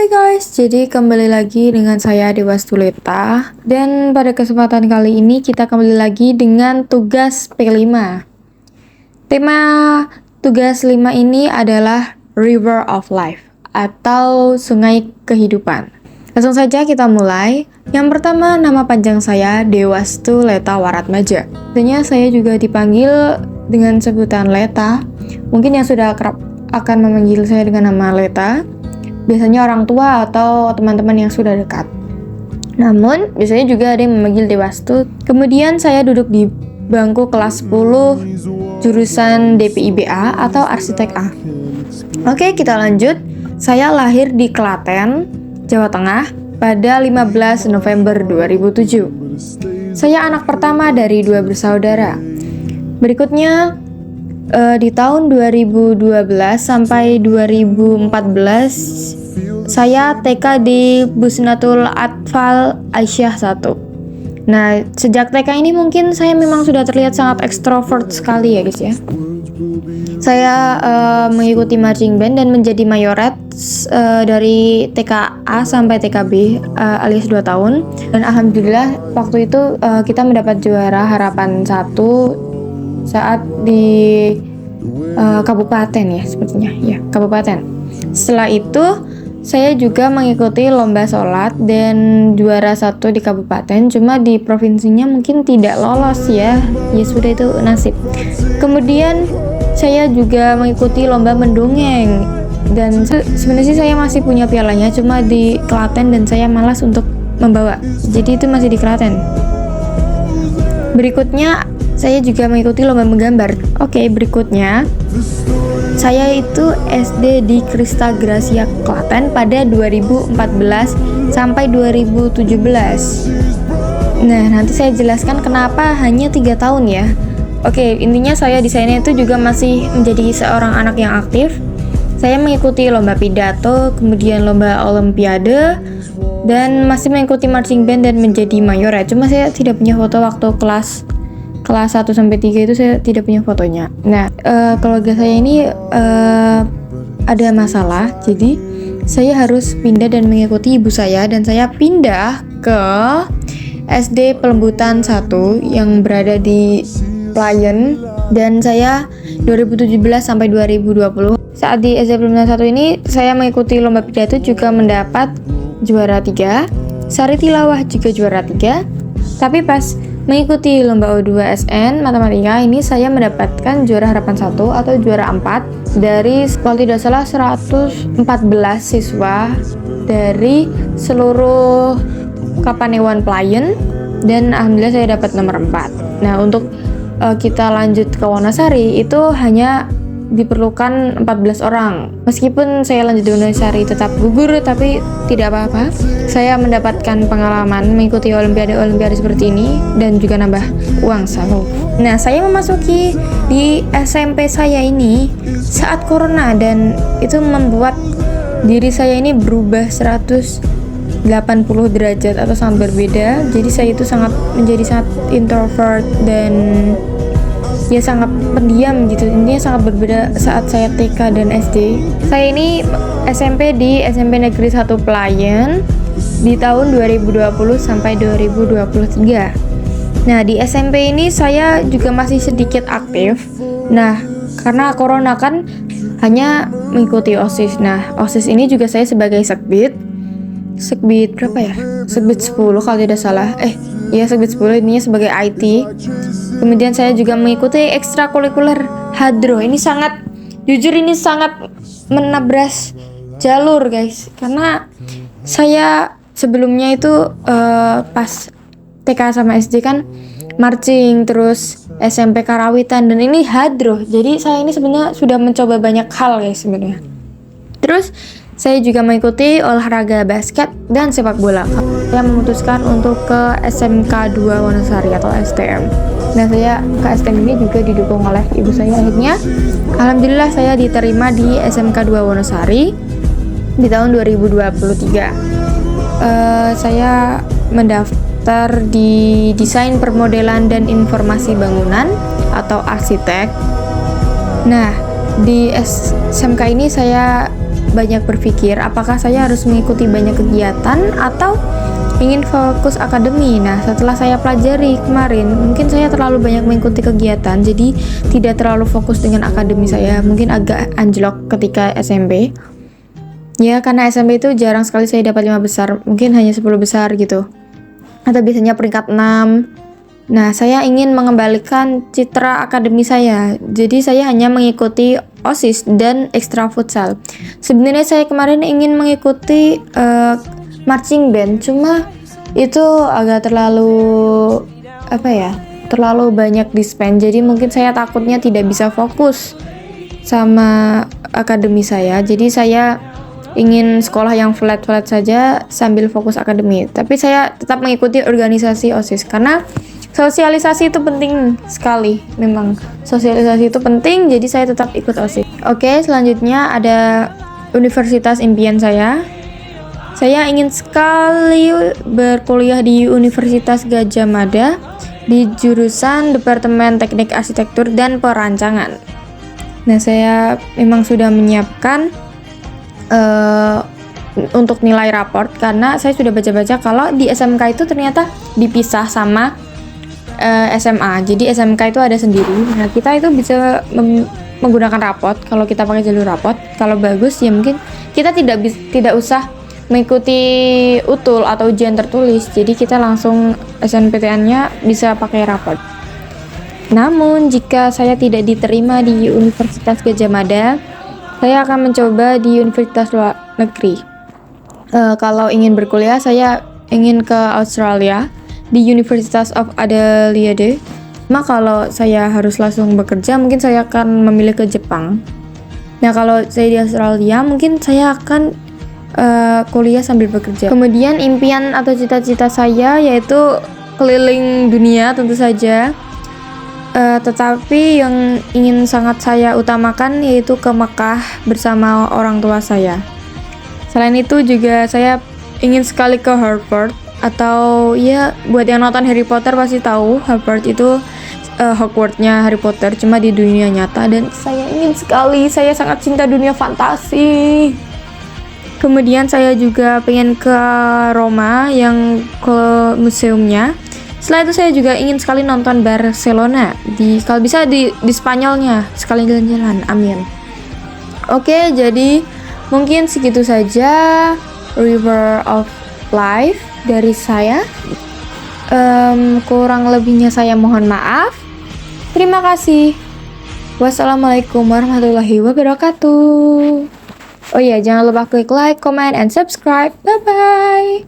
Hai guys, jadi kembali lagi dengan saya Dewa Stuleta. Dan pada kesempatan kali ini kita kembali lagi dengan tugas P5. Tema tugas 5 ini adalah River of Life atau Sungai Kehidupan. Langsung saja kita mulai. Yang pertama, nama panjang saya Dewa Stuleta Waratmaja. Biasanya saya juga dipanggil dengan sebutan Leta. Mungkin yang sudah akrab akan memanggil saya dengan nama Leta. Biasanya orang tua atau teman-teman yang sudah dekat. Namun, biasanya juga ada yang memanggil Dewastu. Kemudian saya duduk di bangku kelas 10 jurusan DPIBA atau Arsitek A. Oke, kita lanjut. Saya lahir di Klaten, Jawa Tengah pada 15 November 2007. Saya anak pertama dari 2 bersaudara. Berikutnya, di tahun 2012 sampai 2014 saya TK di Busnatul Atfal Aisyah 1. Nah, sejak TK ini mungkin saya memang sudah terlihat sangat ekstrovert sekali ya guys ya. Saya mengikuti marching band dan menjadi mayoret dari TKA sampai TKB alias 2 tahun. Dan alhamdulillah waktu itu kita mendapat juara harapan 1 saat di kabupaten ya sepertinya ya kabupaten. Setelah itu saya juga mengikuti lomba sholat dan juara 1 di kabupaten, cuma di provinsinya mungkin tidak lolos ya sudah itu nasib. Kemudian saya juga mengikuti lomba mendongeng dan sebenarnya sih saya masih punya pialanya, cuma di Klaten dan saya malas untuk membawa, jadi itu masih di Klaten. Berikutnya saya juga mengikuti lomba menggambar. Oke, berikutnya saya itu SD di Krista Gracia Klaten pada 2014 sampai 2017. Nah, nanti saya jelaskan kenapa hanya 3 tahun ya. Oke, intinya saya di sana itu juga masih menjadi seorang anak yang aktif. Saya mengikuti lomba pidato, kemudian lomba olimpiade, dan masih mengikuti marching band dan menjadi mayoret. Cuma saya tidak punya foto waktu kelas 1 sampai 3 itu saya tidak punya fotonya. Nah, keluarga saya ini ada masalah, jadi saya harus pindah dan mengikuti ibu saya, dan saya pindah ke SD Pelembutan 1 yang berada di Playen, dan saya 2017 sampai 2020. Saat di SD Pelembutan 1 ini saya mengikuti lomba pidato juga mendapat juara 3, sari tilawah juga juara 3. Tapi pas mengikuti lomba O2SN matematika ini saya mendapatkan juara harapan 1 atau juara 4 dari kalau tidak salah 114 siswa dari seluruh Kapanewon Playen, dan alhamdulillah saya dapat nomor 4. Nah, untuk kita lanjut ke Wonosari itu hanya diperlukan 14 orang. Meskipun saya lanjut di Wonosari tetap gugur, tapi tidak apa-apa. Saya mendapatkan pengalaman mengikuti olimpiade seperti ini dan juga nambah uang saku. Nah, saya memasuki di SMP saya ini saat corona, dan itu membuat diri saya ini berubah 180 derajat atau sangat berbeda. Jadi saya itu menjadi sangat introvert dan ya sangat pendiam gitu. Intinya sangat berbeda saat saya TK dan SD. Saya ini SMP di SMP Negeri 1 Playen di tahun 2020 sampai 2023. Nah, di SMP ini saya juga masih sedikit aktif. Nah, karena corona kan hanya mengikuti OSIS. Nah, OSIS ini juga saya sebagai sekbid berapa ya? Sekbid 10 kalau tidak salah. Sekbid 10 ininya sebagai IT. Kemudian saya juga mengikuti ekstrakurikuler hadro. Ini jujur ini sangat menabras jalur guys, karena saya sebelumnya itu pas TK sama SD kan marching, terus SMP karawitan, dan ini hadro. Jadi saya ini sebenarnya sudah mencoba banyak hal guys sebenarnya. Terus saya juga mengikuti olahraga basket dan sepak bola. Saya memutuskan untuk ke SMK 2 Wonosari atau STM. Nah, saya ke STM ini juga didukung oleh ibu saya. Akhirnya, alhamdulillah saya diterima di SMK 2 Wonosari di tahun 2023. Saya mendaftar di Desain Permodelan dan Informasi Bangunan atau arsitek. Nah, di SMK ini saya banyak berpikir apakah saya harus mengikuti banyak kegiatan atau ingin fokus akademi. Nah, setelah saya pelajari kemarin, mungkin saya terlalu banyak mengikuti kegiatan, jadi tidak terlalu fokus dengan akademi saya. Mungkin agak anjlok ketika SMP. Ya, karena SMP itu jarang sekali saya dapat 5 besar, mungkin hanya 10 besar gitu. Atau biasanya peringkat 6. Nah, saya ingin mengembalikan citra akademi saya. Jadi saya hanya mengikuti OSIS dan ekstra futsal. Sebenarnya saya kemarin ingin mengikuti marching band, cuma itu agak terlalu terlalu banyak di-spend. Jadi mungkin saya takutnya tidak bisa fokus sama akademi saya. Jadi saya ingin sekolah yang flat-flat saja sambil fokus akademi. Tapi saya tetap mengikuti organisasi OSIS karena sosialisasi itu penting sekali. Memang sosialisasi itu penting, jadi saya tetap ikut OSIS. Oke, selanjutnya ada universitas impian saya. Saya ingin sekali berkuliah di Universitas Gadjah Mada di jurusan Departemen Teknik Arsitektur dan Perancangan. Nah, saya memang sudah menyiapkan untuk nilai raport karena saya sudah baca-baca kalau di SMK itu ternyata dipisah sama SMA. Jadi SMK itu ada sendiri. Nah, kita itu bisa menggunakan raport kalau kita pakai jalur raport. Kalau bagus ya mungkin kita tidak usah mengikuti utul atau ujian tertulis. Jadi kita langsung SNPTN-nya bisa pakai raport. Namun jika saya tidak diterima di Universitas Gadjah Mada, saya akan mencoba di universitas luar negeri. Kalau ingin berkuliah, saya ingin ke Australia di Universitas of Adelaide. Kalau saya harus langsung bekerja, mungkin saya akan memilih ke Jepang. Nah, kalau saya di Australia, mungkin saya akan kuliah sambil bekerja. Kemudian impian atau cita-cita saya yaitu keliling dunia tentu saja. Tetapi yang ingin sangat saya utamakan yaitu ke Mekah bersama orang tua saya. Selain itu juga saya ingin sekali ke Harvard. Atau ya buat yang nonton Harry Potter pasti tahu Harvard itu Hogwarts-nya Harry Potter, cuma di dunia nyata. Dan saya ingin sekali, saya sangat cinta dunia fantasi. Kemudian saya juga pengen ke Roma yang ke museumnya. Setelah itu saya juga ingin sekali nonton Barcelona kalau bisa di Spanyolnya sekali jalan-jalan. Amin. Oke, jadi mungkin segitu saja River of Life dari saya. Kurang lebihnya saya mohon maaf. Terima kasih. Wassalamualaikum warahmatullahi wabarakatuh. Oh iya, jangan lupa klik like, comment, and subscribe. Bye-bye.